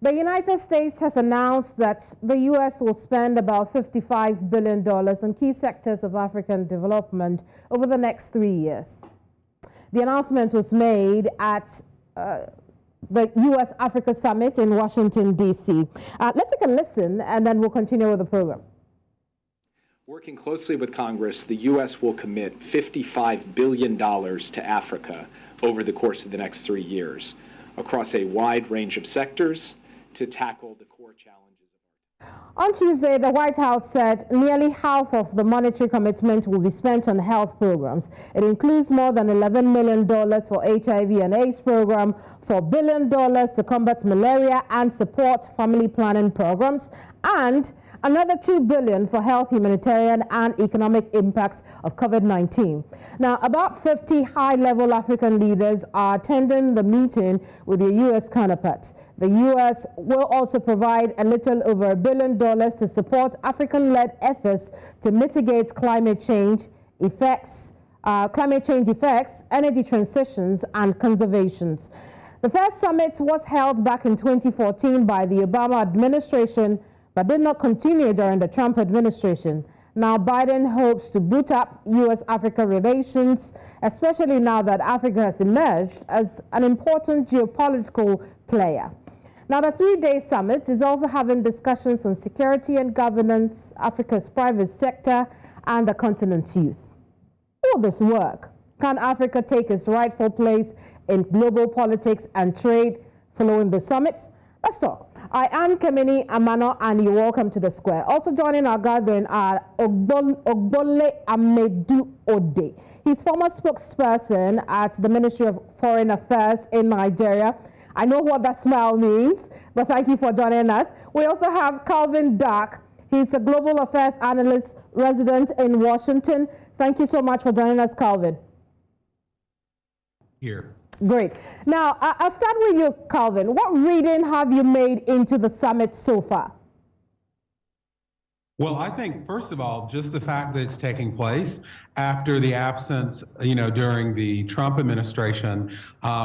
The United States has announced that the U.S. will spend about $55 billion on key sectors of African development over the next 3 years. The announcement was made at the U.S.-Africa Summit in Washington, D.C. Let's take a listen, and then we'll continue with the program. Working closely with Congress, the U.S. will commit $55 billion to Africa over the course of the next 3 years across a wide range of sectors to tackle the core challenges of our time. On Tuesday, the White House said nearly half of the monetary commitment will be spent on health programs. It includes more than $11 million for HIV and AIDS program, $4 billion to combat malaria and support family planning programs, and another $2 billion for health, humanitarian, and economic impacts of COVID-19. Now, about 50 high-level African leaders are attending the meeting with their U.S. counterparts. The U.S. will also provide a little over $1 billion to support African-led efforts to mitigate climate change effects, energy transitions, and conservations. The first summit was held back in 2014 by the Obama administration, but did not continue during the Trump administration. Now Biden hopes to boot up U.S.-Africa relations, especially now that Africa has emerged as an important geopolitical player. Now the 3-day summit is also having discussions on security and governance, Africa's private sector, and the continent's youth. Will this work? Can Africa take its rightful place in global politics and trade following the summit? Let's talk. I am Keminni Amanor, and you're welcome to the square. Also joining our gathering are Ogbole Amedu-Ode. He's former spokesperson at the Ministry of Foreign Affairs in Nigeria. I know what that smile means, but thank you for joining us. We also have Calvin Dark. He's a global affairs analyst resident in Washington. Thank you so much for joining us, Calvin. Here. Great. Now, I'll start with you, Calvin. What reading have you made into the summit so far? Well, I think, first of all, just the fact that it's taking place after the absence, during the Trump administration,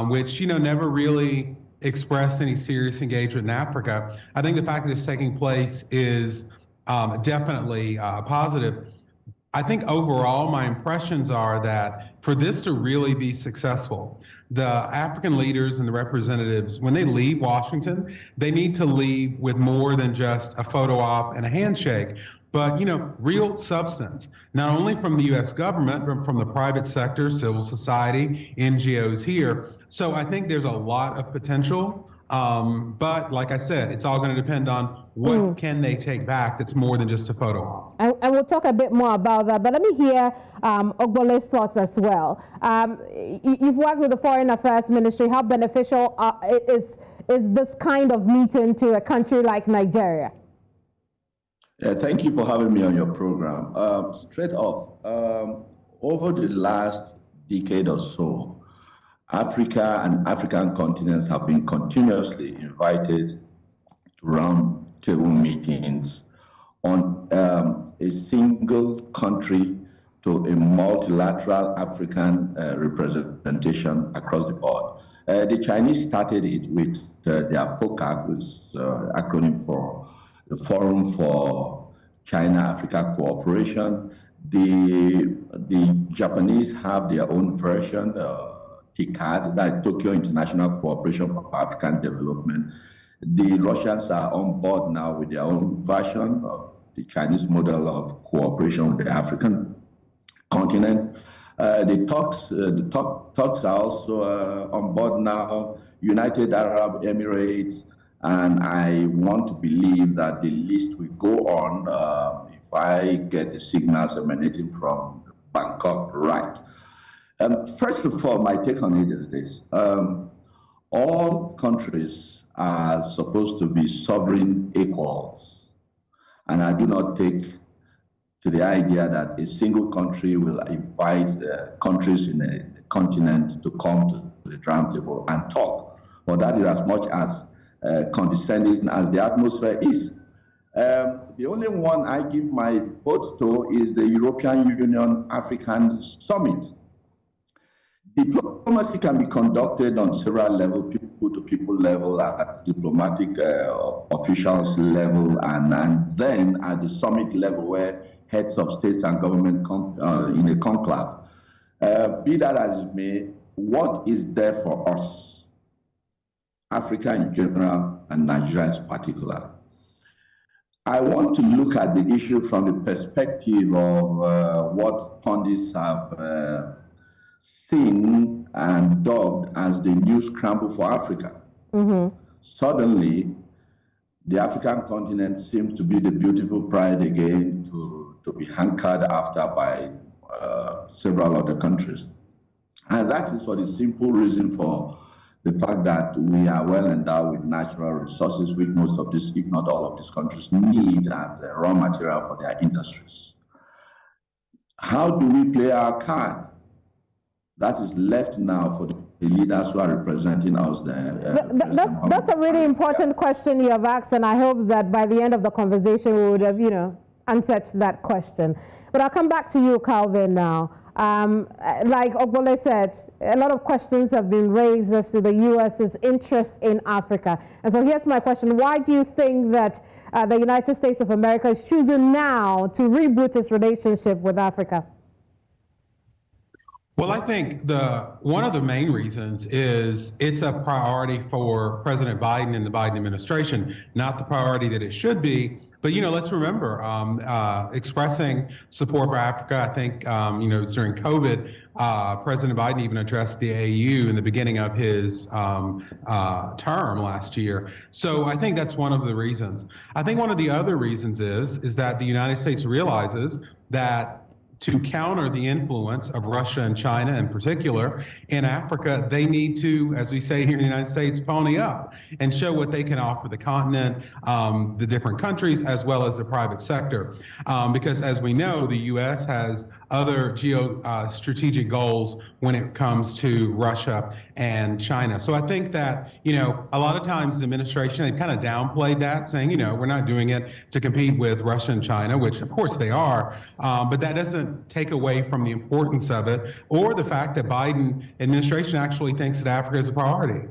which, never really expressed any serious engagement in Africa. I think the fact that it's taking place is definitely positive. I think overall, my impressions are that for this to really be successful, the African leaders and the representatives, when they leave Washington, they need to leave with more than just a photo op and a handshake, but real substance, not only from the U.S. government, but from the private sector, civil society, NGOs here. So I think there's a lot of potential. But like I said, it's all going to depend on what can they take back that's more than just a photo op. And we'll talk a bit more about that, but let me hear Ogbole's thoughts as well. You've worked with the Foreign Affairs Ministry. How beneficial is this kind of meeting to a country like Nigeria? Thank you for having me on your program. Straight off, over the last decade or so, Africa and African continents have been continuously invited to round-table meetings on a single country to a multilateral African representation across the board. The Chinese started it with their FOCAC, which is acronym for the Forum for China-Africa Cooperation. The Japanese have their own version, TICAD, that Tokyo International Cooperation for African Development. The Russians are on board now with their own version of the Chinese model of cooperation with the African continent. The talks are also on board now, United Arab Emirates, and I want to believe that the list will go on if I get the signals emanating from Bangkok right. First of all, my take on it is this. All countries are supposed to be sovereign equals. And I do not take to the idea that a single country will invite countries in a continent to come to the round table and talk. Well, that is as much as condescending as the atmosphere is. The only one I give my vote to is the European Union African Summit. Diplomacy can be conducted on several levels, people-to-people level, at diplomatic officials level, and then at the summit level where heads of states and government come in a conclave. Be that as it may, what is there for us, Africa in general and Nigeria in particular? I want to look at the issue from the perspective of what pundits have seen and dubbed as the new scramble for Africa. Mm-hmm. Suddenly, the African continent seems to be the beautiful bride again to be hankered after by several other countries. And that is for the simple reason for the fact that we are well endowed with natural resources, which most of this, if not all of these countries, need as a raw material for their industries. How do we play our card? That is left now for the leaders who are representing us there. That's a really important question you have asked, and I hope that by the end of the conversation we would have, answered that question. But I'll come back to you, Calvin, now. Like Ogbole said, a lot of questions have been raised as to the U.S.'s interest in Africa. And so here's my question. Why do you think that the United States of America is choosing now to reboot its relationship with Africa? Well, I think one of the main reasons is it's a priority for President Biden and the Biden administration, not the priority that it should be. But, let's remember, expressing support for Africa, I think, during COVID, President Biden even addressed the AU in the beginning of his term last year. So I think that's one of the reasons. I think one of the other reasons is that the United States realizes that to counter the influence of Russia and China in particular in Africa, they need to, as we say here in the United States, pony up and show what they can offer the continent, the different countries, as well as the private sector. Because as we know, the U.S. has other strategic goals when it comes to Russia and China. So I think that, a lot of times the administration, they kind of downplayed that, saying, we're not doing it to compete with Russia and China, which of course they are, but that doesn't take away from the importance of it or the fact that Biden administration actually thinks that Africa is a priority.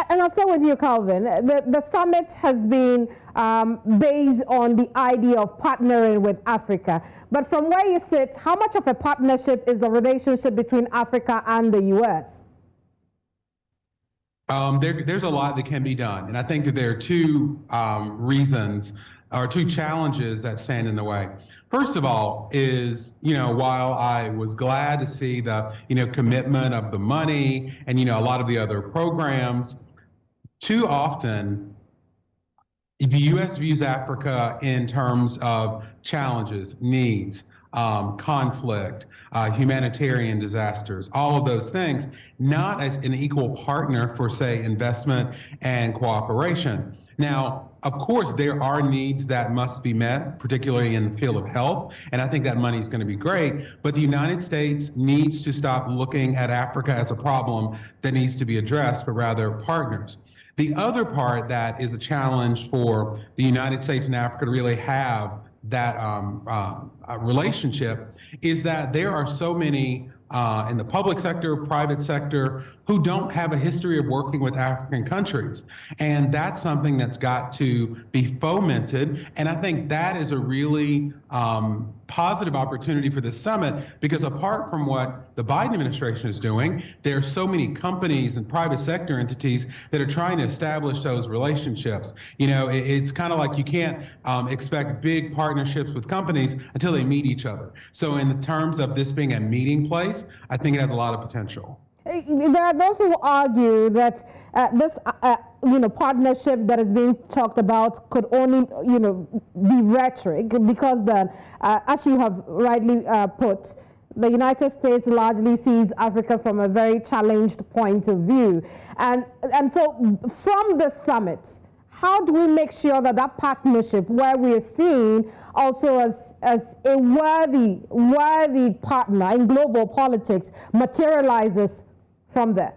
And I'll start with you, Calvin. The summit has been based on the idea of partnering with Africa. But from where you sit, how much of a partnership is the relationship between Africa and the U.S.? There's a lot that can be done. And I think that there are two reasons or two challenges that stand in the way. First of all is, while I was glad to see the, commitment of the money and, a lot of the other programs, too often the U.S. views Africa in terms of challenges, needs, conflict, humanitarian disasters, all of those things, not as an equal partner for, say, investment and cooperation. Now, of course, there are needs that must be met, particularly in the field of health, and I think that money is going to be great, but the United States needs to stop looking at Africa as a problem that needs to be addressed, but rather partners. The other part that is a challenge for the United States and Africa to really have that relationship is that there are so many in the public sector, private sector, who don't have a history of working with African countries. And that's something that's got to be fomented. And I think that is a really positive opportunity for this summit, because apart from what the Biden administration is doing, there are so many companies and private sector entities that are trying to establish those relationships. It's kind of like you can't expect big partnerships with companies until they meet each other. So in the terms of this being a meeting place, I think it has a lot of potential. There are those who argue that this partnership that is being talked about could only be rhetoric, because as you have rightly put, the United States largely sees Africa from a very challenged point of view. And so from the summit, how do we make sure that that partnership, where we are seen also as a worthy partner in global politics, materializes from there?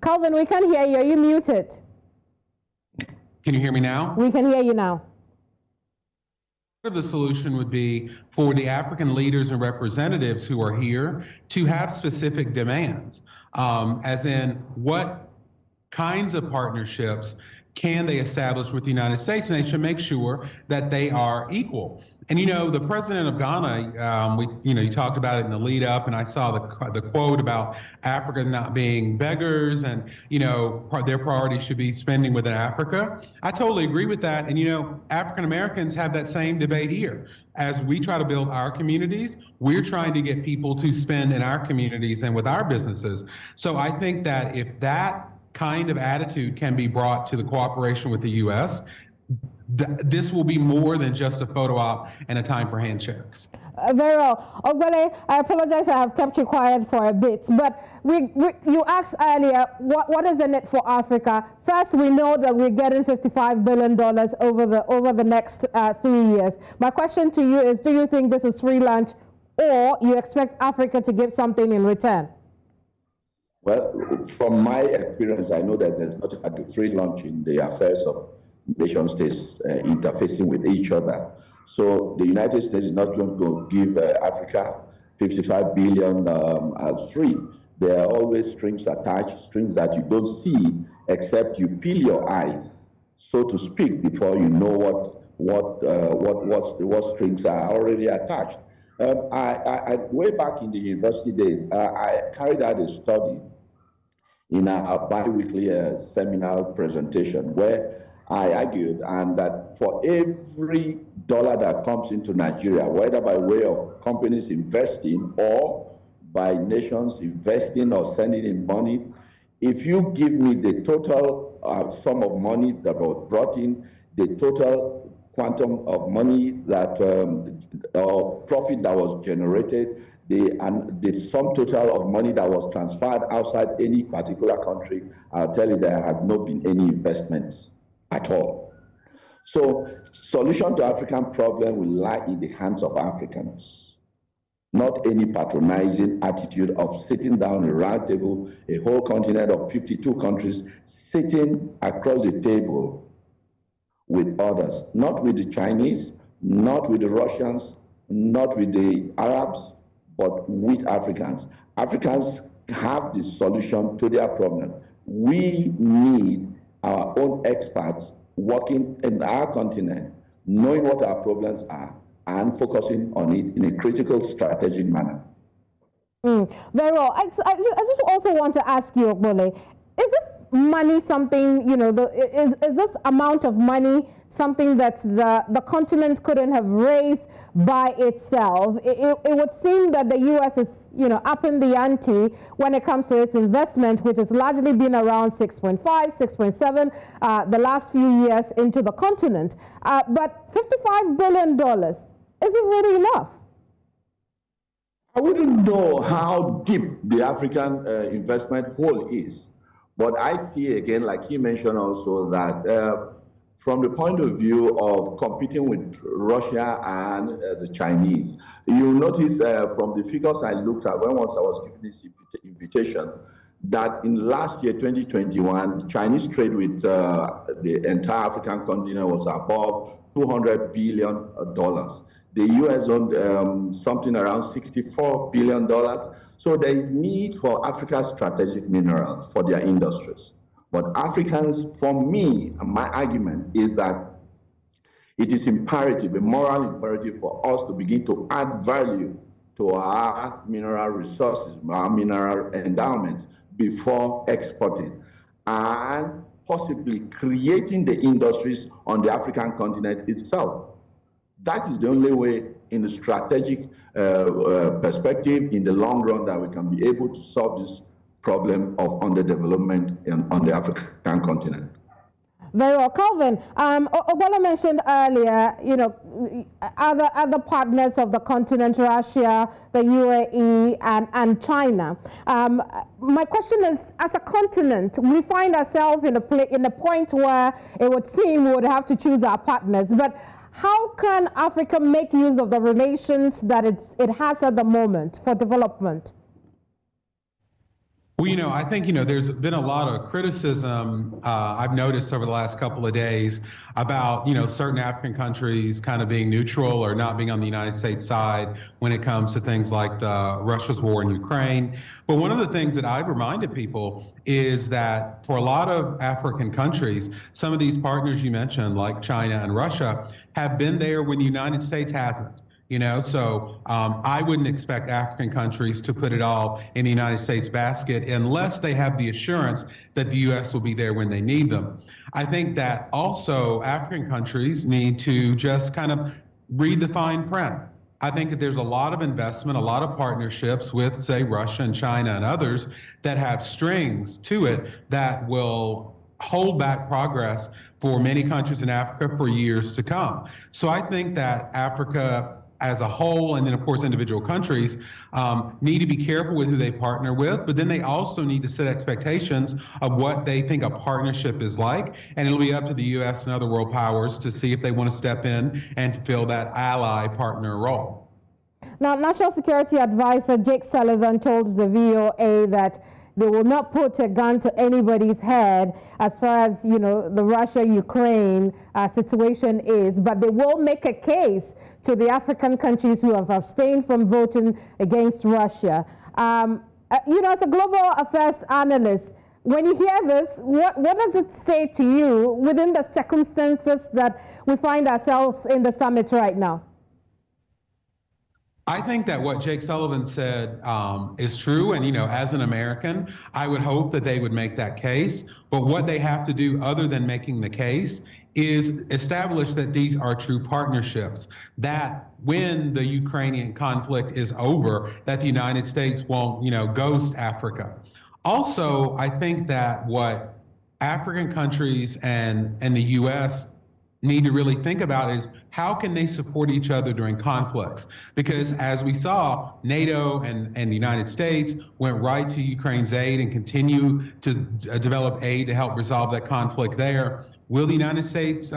Calvin, we can't hear you. Are you muted? Can you hear me now? We can hear you now. of the solution would be for the African leaders and representatives who are here to have specific demands, as in what kinds of partnerships can they establish with the United States, and they should make sure that they are equal. And the president of Ghana, you talked about it in the lead up, and I saw the quote about Africa not being beggars, and their priority should be spending within Africa. I totally agree with that, and African Americans have that same debate here. As we try to build our communities, we're trying to get people to spend in our communities and with our businesses. So I think that if that kind of attitude can be brought to the cooperation with the U.S., this will be more than just a photo op and a time for handshakes. Very well. Ogbole, I apologize I have kept you quiet for a bit, but you asked earlier, what is in it for Africa? First, we know that we're getting $55 billion over the next 3 years. My question to you is, do you think this is free lunch, or you expect Africa to give something in return? Well, from my experience, I know that there's not a free lunch in the affairs of nation states interfacing with each other. So the United States is not going to give Africa $55 billion as free. There are always strings attached, strings that you don't see except you peel your eyes, so to speak, before you know what strings are already attached. I way back in the university days, I carried out a study in a bi-weekly seminar presentation where I argued that for every dollar that comes into Nigeria, whether by way of companies investing or by nations investing or sending in money, if you give me the total sum of money that was brought in, the total quantum of money that or profit that was generated, the sum total of money that was transferred outside any particular country, I'll tell you there have not been any investments at all. So solution to African problem will lie in the hands of Africans, not any patronizing attitude of sitting down a round table, a whole continent of 52 countries sitting across the table with others, not with the Chinese, not with the Russians, not with the Arabs, but with Africans. Africans have the solution to their problem. We need our own experts working in our continent, knowing what our problems are, and focusing on it in a critical, strategic manner. Very well. I just also want to ask you, Ogbole, is this money something, is this amount of money something that the continent couldn't have raised by itself? It would seem that the U.S. is, upping the ante when it comes to its investment, which has largely been around 6.5, 6.7 the last few years into the continent. But $55 billion, is it really enough? I wouldn't know how deep the African investment hole is, but I see again, like you mentioned also, that from the point of view of competing with Russia and the Chinese, you notice from the figures I looked at once I was given this invitation, that in last year, 2021, Chinese trade with the entire African continent was above $200 billion. The US owned something around $64 billion. So there is need for Africa's strategic minerals for their industries. But Africans, for me, my argument is that it is imperative, a moral imperative for us to begin to add value to our mineral resources, our mineral endowments before exporting, and possibly creating the industries on the African continent itself. That is the only way in the strategic perspective, in the long run, that we can be able to solve this problem of underdevelopment on the African continent. Very well. Calvin, Ogbole mentioned earlier, other partners of the continent, Russia, the UAE, and China. My question is, as a continent, we find ourselves in a point where it would seem we would have to choose our partners. But how can Africa make use of the relations that it has at the moment for development? Well, I think, there's been a lot of criticism I've noticed over the last couple of days about, certain African countries kind of being neutral or not being on the United States side when it comes to things like Russia's war in Ukraine. But one of the things that I've reminded people is that for a lot of African countries, some of these partners you mentioned, like China and Russia, have been there when the United States hasn't. So I wouldn't expect African countries to put it all in the United States basket unless they have the assurance that the U.S. will be there when they need them. I think that also African countries need to just kind of read the fine print. I think that there's a lot of investment, a lot of partnerships with, say, Russia and China and others that have strings to it that will hold back progress for many countries in Africa for years to come. So I think that Africa as a whole, and then of course individual countries, need to be careful with who they partner with, but then they also need to set expectations of what they think a partnership is like, and it'll be up to the U.S. and other world powers to see if they want to step in and fill that ally partner role. Now, National Security Advisor Jake Sullivan told the VOA that they will not put a gun to anybody's head as far as, the Russia-Ukraine situation is, but they will make a case to the African countries who have abstained from voting against Russia. As a global affairs analyst, when you hear this, what does it say to you within the circumstances that we find ourselves in the summit right now? I think that what Jake Sullivan said is true. And, as an American, I would hope that they would make that case. But what they have to do other than making the case is establish that these are true partnerships, that when the Ukrainian conflict is over, that the United States won't, ghost Africa. Also, I think that what African countries and the U.S. need to really think about is how can they support each other during conflicts? Because as we saw, NATO and the United States went right to Ukraine's aid and continue to develop aid to help resolve that conflict there. Will the United States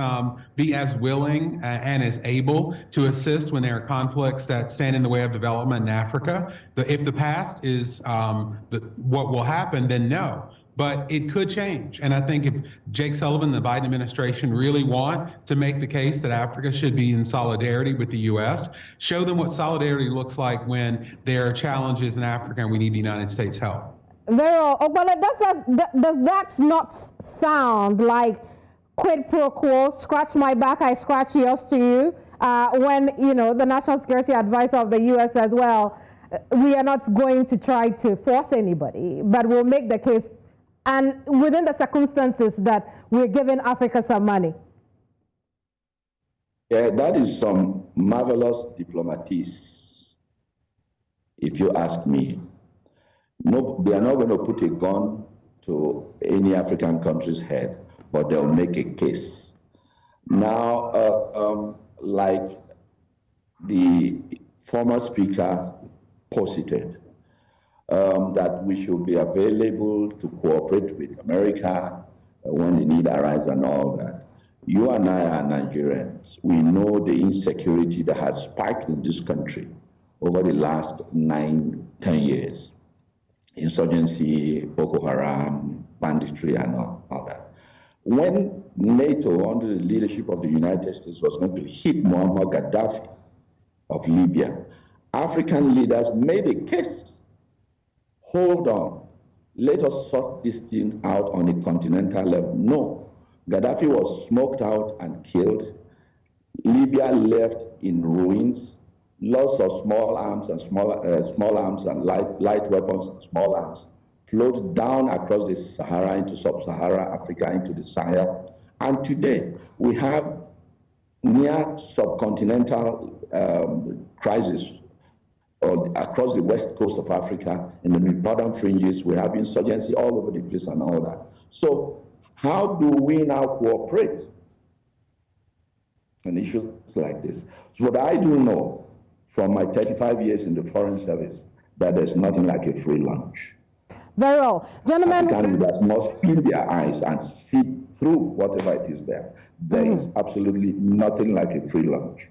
be as willing and as able to assist when there are conflicts that stand in the way of development in Africa? If the past is what will happen, then no. But it could change. And I think if Jake Sullivan and the Biden administration really want to make the case that Africa should be in solidarity with the U.S., show them what solidarity looks like when there are challenges in Africa and we need the United States' help. Very well. Ogbole, does that not sound like quid pro quo, scratch my back, I scratch yours to you, when, the National Security Advisor of the U.S. says, well, we are not going to try to force anybody, but we'll make the case and within the circumstances that we're giving Africa some money? Yeah, that is some marvelous diplomatics, if you ask me. No, they are not going to put a gun to any African country's head, but they'll make a case. Now, like the former speaker posited, that we should be available to cooperate with America when the need arises and all that. You and I are Nigerians. We know the insecurity that has spiked in this country over the last 9-10 years. Insurgency, Boko Haram, banditry, and all that. When NATO, under the leadership of the United States, was going to hit Muammar Gaddafi of Libya, African leaders made a case. Hold on, let us sort this thing out on a continental level. No, Gaddafi was smoked out and killed. Libya left in ruins. Lots of small arms and small arms and light weapons and small arms flowed down across the Sahara into sub-Saharan Africa, into the Sahel. And today we have near subcontinental crisis across the west coast of Africa, in the northern fringes. We have insurgency all over the place and all that. So how do we now cooperate on issues like this? So what I do know from my 35 years in the Foreign Service, that there's nothing like a free lunch. Very well. Gentlemen, African leaders must open their eyes and see through whatever it is there. There is absolutely nothing like a free lunch.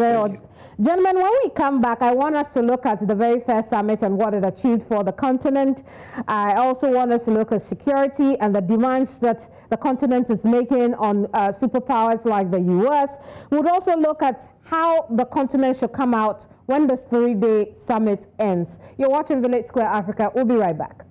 Very well. Gentlemen, when we come back, I want us to look at the very first summit and what it achieved for the continent. I also want us to look at security and the demands that the continent is making on superpowers like the U.S. We'll also look at how the continent should come out when this 3-day summit ends. You're watching Village Square Africa. We'll be right back.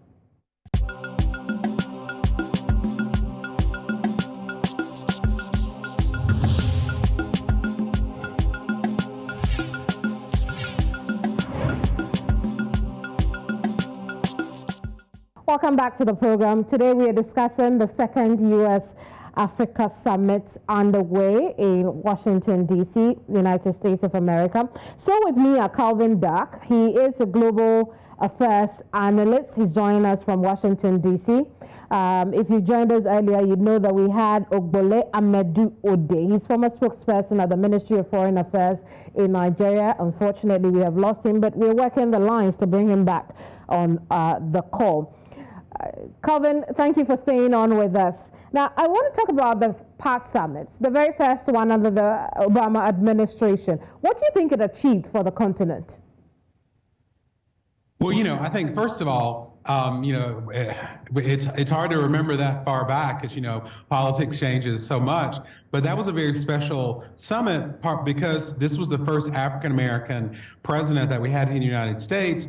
Welcome back to the program. Today we are discussing the second U.S.-Africa Summit underway in Washington, D.C., United States of America. So with me are Calvin Dark. He is a global affairs analyst. He's joining us from Washington, D.C. If you joined us earlier, you'd know that we had Ogbole Amedu-Ode. He's former spokesperson at the Ministry of Foreign Affairs in Nigeria. Unfortunately, we have lost him, but we're working the lines to bring him back on the call. Calvin, thank you for staying on with us. Now, I want to talk about the past summits, the very first one under the Obama administration. What do you think it achieved for the continent? Well, I think first of all, it's hard to remember that far back because, politics changes so much. But that was a very special summit because this was the first African-American president that we had in the United States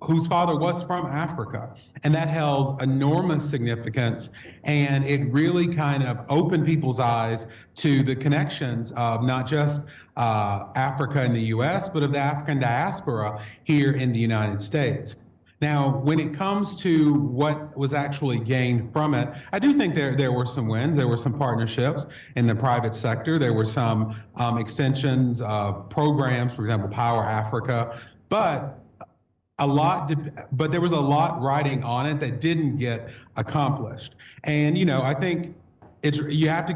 whose father was from Africa. And that held enormous significance. And it really kind of opened people's eyes to the connections of not just Africa and the US, but of the African diaspora here in the United States. Now, when it comes to what was actually gained from it, I do think there were some wins. There were some partnerships in the private sector. There were some extensions of programs, for example, Power Africa. But there was a lot riding on it that didn't get accomplished. And, I think you have to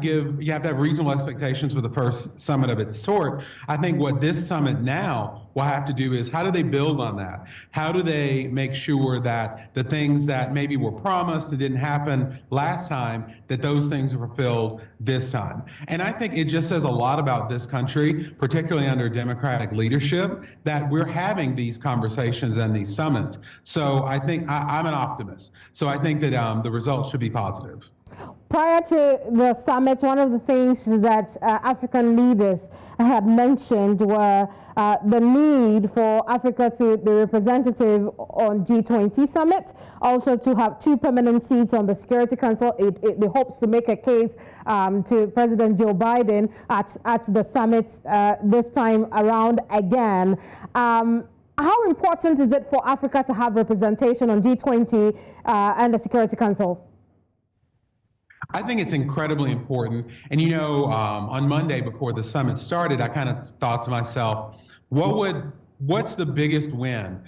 have reasonable expectations for the first summit of its sort. I think what this summit now will have to do is how do they build on that? How do they make sure that the things that maybe were promised and didn't happen last time, that those things are fulfilled this time? And I think it just says a lot about this country, particularly under Democratic leadership, that we're having these conversations and these summits. So I think I'm an optimist. So I think that the results should be positive. Prior to the summit, one of the things that African leaders had mentioned were the need for Africa to be representative on G20 summit, also to have 2 permanent seats on the Security Council. It hopes to make a case to President Joe Biden at the summit this time around again. How important is it for Africa to have representation on G20 and the Security Council? I think it's incredibly important. And on Monday before the summit started, I kind of thought to myself, what's the biggest win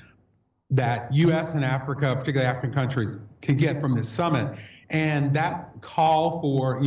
that U.S. and Africa, particularly African countries, can get from this summit? And that call for,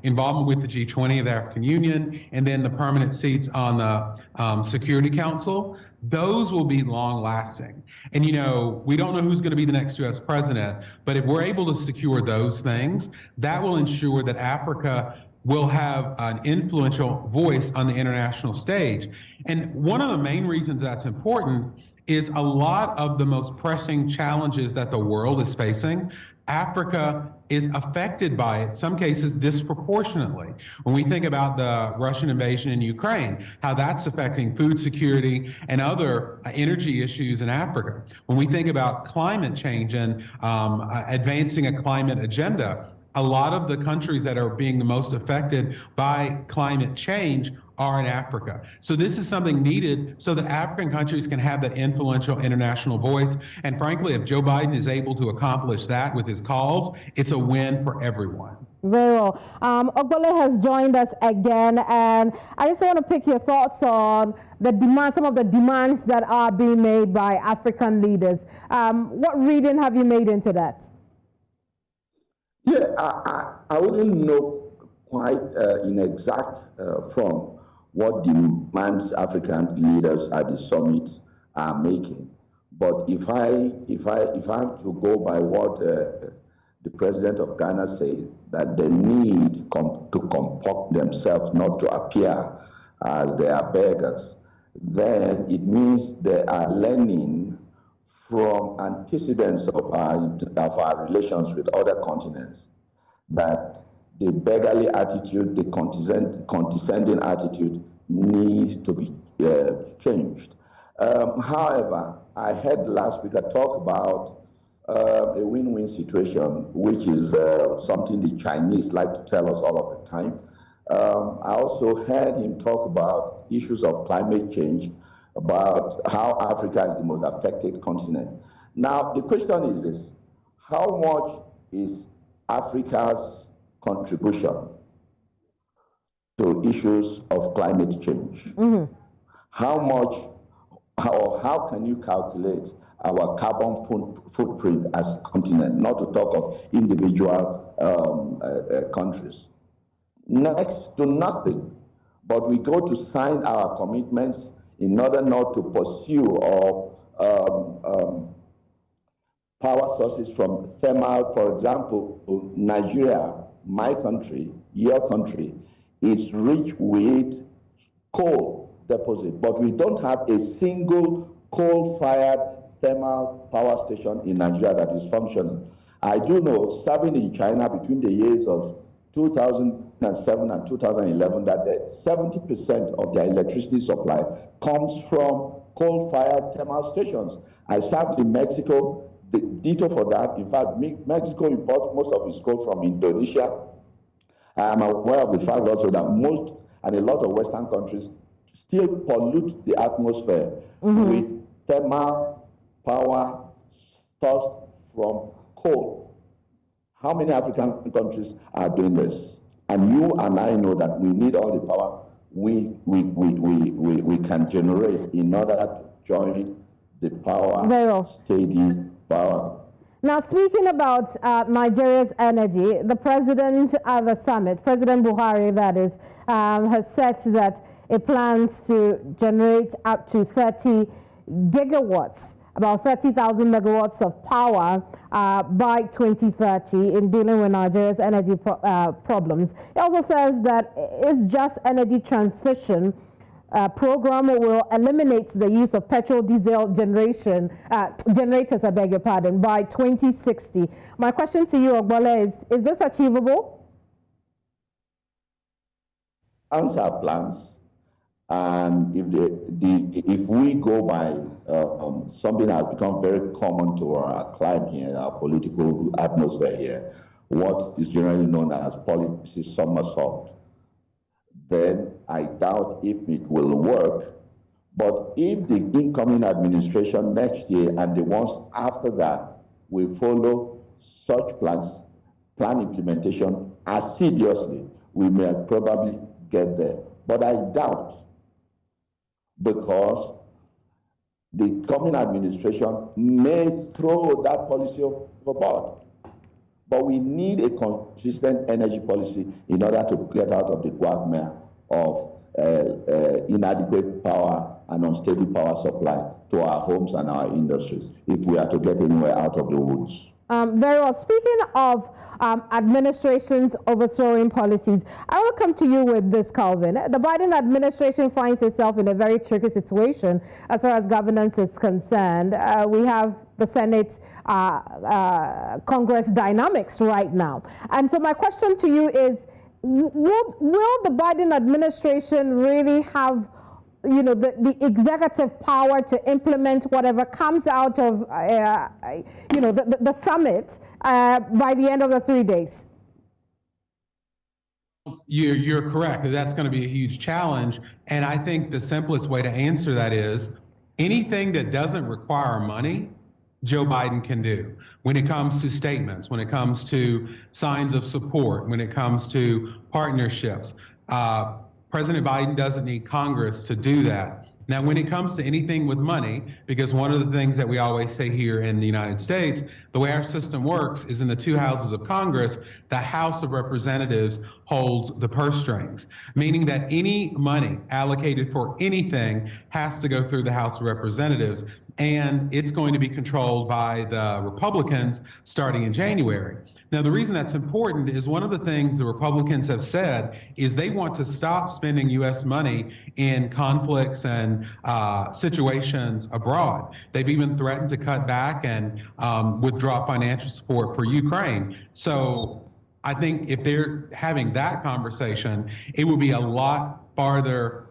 involvement with the G20 of the African Union, and then the permanent seats on the Security Council, those will be long lasting. And, we don't know who's going to be the next U.S. president, but if we're able to secure those things, that will ensure that Africa will have an influential voice on the international stage. And one of the main reasons that's important is a lot of the most pressing challenges that the world is facing, Africa is affected by it, some cases disproportionately. When we think about the Russian invasion in Ukraine, how that's affecting food security and other energy issues in Africa. When we think about climate change and advancing a climate agenda, a lot of the countries that are being the most affected by climate change are in Africa. So this is something needed so that African countries can have that influential international voice. And frankly, if Joe Biden is able to accomplish that with his calls, it's a win for everyone. Very well. Ogbole has joined us again, and I just want to pick your thoughts on the demand, some of the demands that are being made by African leaders. What reading have you made into that? Yeah, I wouldn't know quite in exact form what demands African leaders at the summit are making. But if I have to go by what the president of Ghana said, that they need to comport themselves, not to appear as they are beggars, then it means they are learning from antecedents of our relations with other continents, that the beggarly attitude, the condescending attitude needs to be changed. However, I heard last week a talk about a win-win situation, which is something the Chinese like to tell us all of the time. I also heard him talk about issues of climate change, about how Africa is the most affected continent. Now, the question is this: how much is Africa's contribution to issues of climate change? Mm-hmm. How can you calculate our carbon footprint as a continent, not to talk of individual countries? Next to nothing, but we go to sign our commitments in order not to pursue power sources from thermal. For example, Nigeria, my country, your country, is rich with coal deposit, but we don't have a single coal-fired thermal power station in Nigeria that is functioning. I do know, serving in China between the years of 2007 and 2011, that 70% of their electricity supply comes from coal-fired thermal stations. I served in Mexico, the ditto for that. In fact, Mexico imports most of its coal from Indonesia. I am aware of the fact also that most and a lot of Western countries still pollute the atmosphere with thermal power sourced from coal. How many African countries are doing this? And you and I know that we need all the power we can generate in order to join the power, steady power. Now, speaking about Nigeria's energy, the president at the summit, President Buhari, that is, has said that it plans to generate up to 30 gigawatts, about 30,000 megawatts of power by 2030 in dealing with Nigeria's energy problems. It also says that it's just energy transition program will eliminate the use of petrol diesel generators, I beg your pardon, by 2060. My question to you, Ogbole, is this achievable? Answer our plans. And if we go by something that has become very common to our climate here, our political atmosphere here, what is generally known as policy somersault, then I doubt if it will work. But if the incoming administration next year and the ones after that will follow such plans, plan implementation assiduously, we may probably get there. But I doubt, because the coming administration may throw that policy overboard. But we need a consistent energy policy in order to get out of the quagmire of inadequate power and unstable power supply to our homes and our industries if we are to get anywhere out of the woods. Very well. Speaking of administration's overthrowing policies, I will come to you with this, Calvin. The Biden administration finds itself in a very tricky situation as far as governance is concerned. We have the Senate Congress dynamics right now. And so my question to you is, will the Biden administration really have the executive power to implement whatever comes out of, the summit by the end of the 3 days? You're correct. That's going to be a huge challenge. And I think the simplest way to answer that is anything that doesn't require money, Joe Biden can do. When it comes to statements, when it comes to signs of support, when it comes to partnerships, President Biden doesn't need Congress to do that. Now, when it comes to anything with money, because one of the things that we always say here in the United States, the way our system works is in the two houses of Congress, the House of Representatives holds the purse strings, meaning that any money allocated for anything has to go through the House of Representatives, and it's going to be controlled by the Republicans starting in January. Now, the reason that's important is one of the things the Republicans have said is they want to stop spending U.S. money in conflicts and situations abroad. They've even threatened to cut back and withdraw financial support for Ukraine. So I think if they're having that conversation, it would be a lot farther,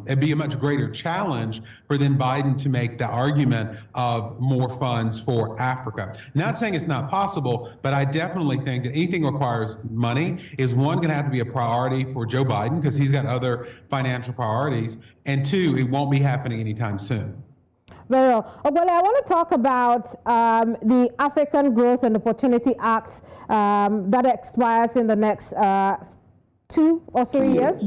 it'd be a much greater challenge for then Biden to make the argument of more funds for Africa. Not saying it's not possible, but I definitely think that anything requires money is, one, going to have to be a priority for Joe Biden because he's got other financial priorities, and two, it won't be happening anytime soon. Very well. Ogbole, I want to talk about the African Growth and Opportunity Act that expires in the next 2 or 3 years,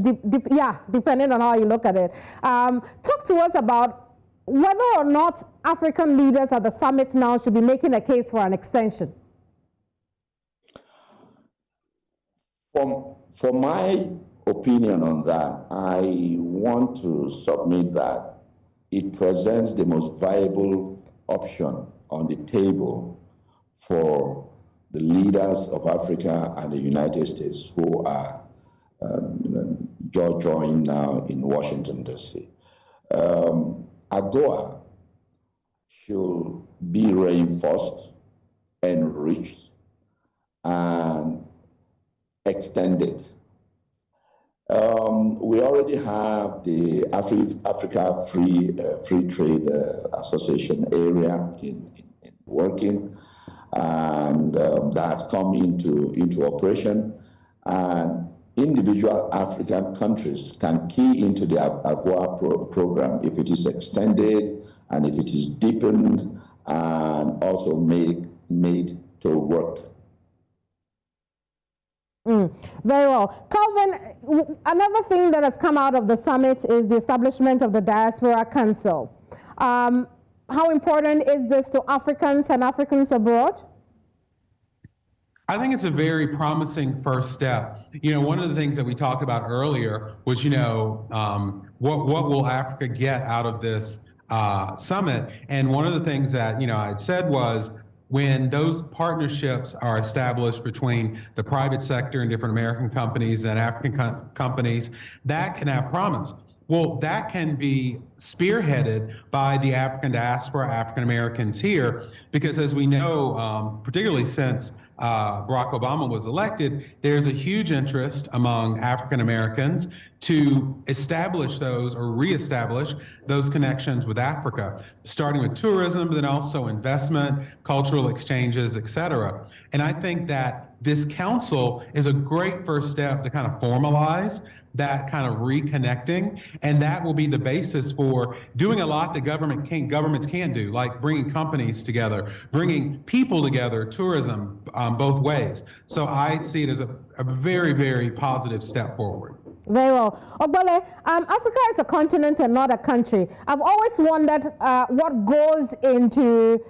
depending on how you look at it. Talk to us about whether or not African leaders at the summit now should be making a case for an extension. For my opinion on that, I want to submit that it presents the most viable option on the table for the leaders of Africa and the United States who are jaw-drawing now in Washington, D.C. AGOA should be reinforced, enriched, and extended. We already have the Africa Free Trade Association area in working, and that's come into operation. And individual African countries can key into the AGOA program if it is extended and if it is deepened and also made to work. Very well. Calvin, another thing that has come out of the summit is the establishment of the Diaspora Council. How important is this to Africans and Africans abroad? I think it's a very promising first step. You know, one of the things that we talked about earlier was, what will Africa get out of this summit? And one of the things that, I had said was, when those partnerships are established between the private sector and different American companies and African companies, that can have promise. Well, that can be spearheaded by the African diaspora, African Americans here, because as we know, particularly since Barack Obama was elected, there's a huge interest among African Americans to establish those or reestablish those connections with Africa, starting with tourism, but then also investment, cultural exchanges, et cetera. And I think that this council is a great first step to kind of formalize that kind of reconnecting, and that will be the basis for doing a lot that governments can't do, like bringing companies together, bringing people together, tourism, both ways. So I see it as a very, very positive step forward. Very well. Ogbole, Africa is a continent and not a country. I've always wondered what goes into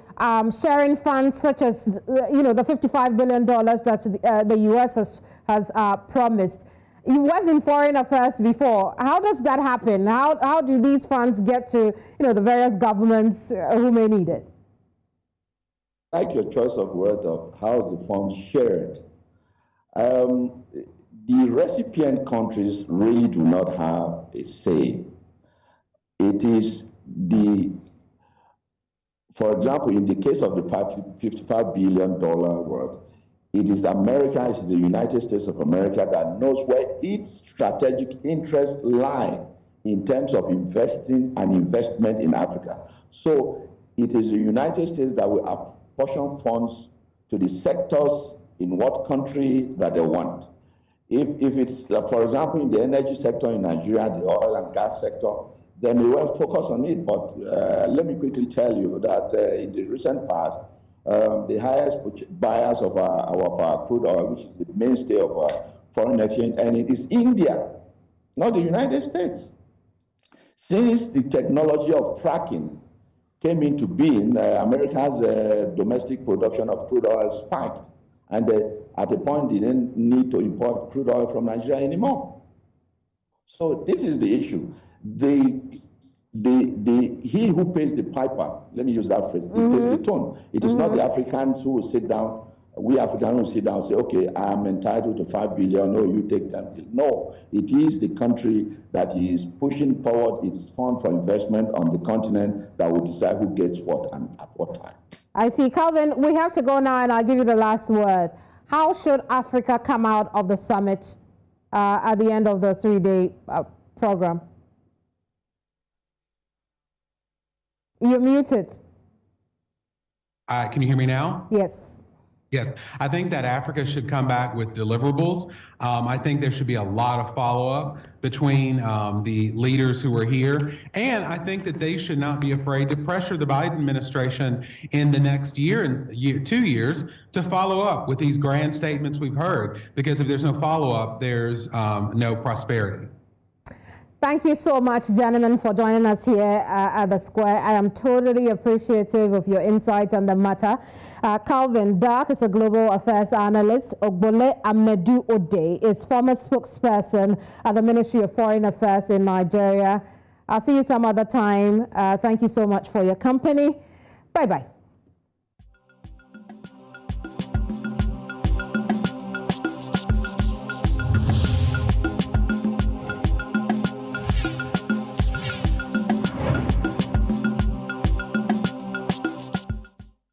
sharing funds such as, the $55 billion that the U.S. has promised. You worked in foreign affairs before. How does that happen? How do these funds get to, the various governments who may need it? I like your choice of word of how the funds shared. The recipient countries really do not have a say. It is for example, in the case of the $55 billion worth, it is America, it's the United States of America that knows where its strategic interests lie in terms of investing and investment in Africa. So it is the United States that will apportion funds to the sectors in what country that they want. If it's, for example, in the energy sector in Nigeria, the oil and gas sector, they may well focus on it. But let me quickly tell you that in the recent past, the highest buyers of our crude oil, which is the mainstay of our foreign exchange, and it is India, not the United States. Since the technology of fracking came into being, America's domestic production of crude oil spiked. And at a point, they didn't need to import crude oil from Nigeria anymore. So this is the issue. He who pays the piper, let me use that phrase, he pays the tone. It is not the Africans who will sit down, we Africans will sit down and say, okay, I'm entitled to 5 billion, no, you take 10 billion. No, it is the country that is pushing forward its fund for investment on the continent that will decide who gets what and at what time. I see. Calvin, we have to go now, and I'll give you the last word. How should Africa come out of the summit at the end of the 3-day program? You're muted. Can you hear me now? Yes. Yes, I think that Africa should come back with deliverables. I think there should be a lot of follow-up between the leaders who are here. And I think that they should not be afraid to pressure the Biden administration in the next year and 2 years to follow up with these grand statements we've heard. Because if there's no follow-up, there's no prosperity. Thank you so much, gentlemen, for joining us here at the Square. I am totally appreciative of your insight on the matter. Calvin Dark is a global affairs analyst. Ogbole Amedu-Ode is former spokesperson at the Ministry of Foreign Affairs in Nigeria. I'll see you some other time. Thank you so much for your company. Bye-bye.